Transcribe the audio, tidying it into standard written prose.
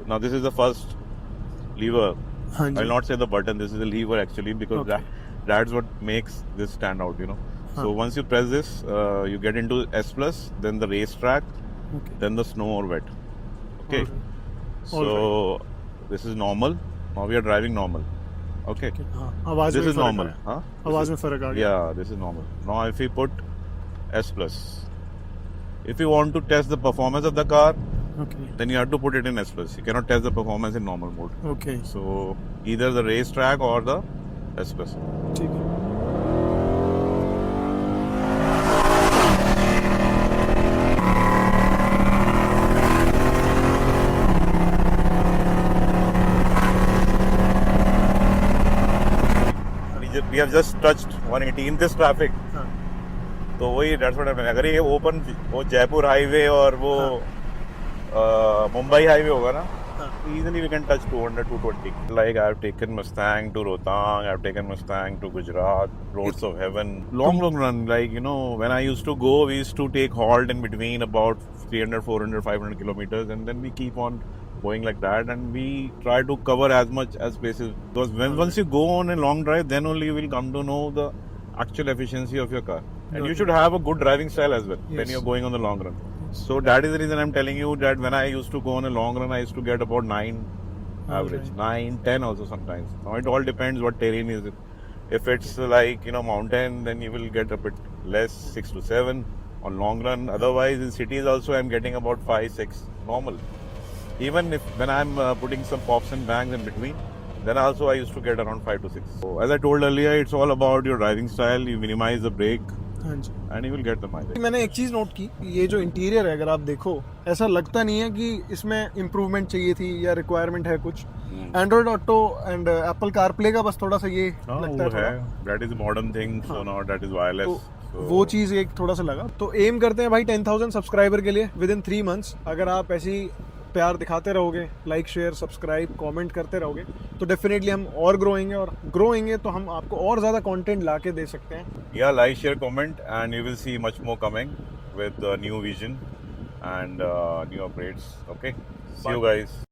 now this is the first lever. हाँ जी. I'll not say the button. This is the lever actually because Okay. that's what makes this stand out. You know. So Huh. once you press this, you get into S plus, then the racetrack, Okay. then the snow or wet. Okay. Alright. So this is normal. Now we are driving normal. Okay. Okay. हाँ. आवाज This में is फर्क normal. आया. Huh? आवाज में फर्क आ गया. Yeah, this is normal. Now if we put S plus, if you want to test the performance of the car, Okay. then you have to put it in S plus. You cannot test the performance in normal mode. Okay. So either the racetrack or the S plus. ठीक है. We have just touched 180 in this traffic. हाँ. तो वही that's what I mean. अगर ये open वो Jaipur highway और वो मुंबई हाईवे होगा ना, हाँ. easily we can touch 200, 220. Like I've taken Mustang to Rohtang, I've taken Mustang to Gujarat, roads of heaven. Long run. Like, you know, when I used to go, we used to take halt in between about 300, 400, 500 kilometers, and then we keep on going like that, and we try to cover as much as places. Because once you go on a long drive, then only you will come to know the actual efficiency of your car. And you should have a good driving style as well when Yes. you're going on the long run. So that is the reason I'm telling you that when I used to go on a long run, I used to get about 9 average, Alright. 9, 10 also sometimes. Now it all depends what terrain is it. If it's like, you know, mountain, then you will get a bit less, 6 to 7 on long run. Otherwise in cities also I'm getting about 5, 6 normal. Even if when I'm putting some pops and bangs in between, then also I used to get around 5 to 6. So as I told earlier, it's all about your driving style. You minimize the brake हाँ जी. and you will get the mileage. मैंने एक चीज़ note की, ये जो interior है अगर आप देखो, ऐसा लगता नहीं है कि इसमें इम्प्रूवमेंट चाहिए थी या रिक्वायरमेंट है कुछ. Android auto and Apple CarPlay का बस थोड़ा सा ये लगता है वो थोड़ा. है. That is modern thing. So now that is wireless. तो So वो चीज़ एक थोड़ा सा लगा. तो एम करते हैं भाई 10,000 सब्सक्राइबर के लिए विद इन 3 मंथ्स. अगर आप ऐसी प्यार दिखाते रहोगे, लाइक शेयर सब्सक्राइब कमेंट करते रहोगे, तो डेफिनेटली हम और ग्रो होंगे तो हम आपको और ज़्यादा कंटेंट ला के दे सकते हैं. yeah, like, share, comment, and you will see much more coming with new vision and new upgrades. Okay. See you guys.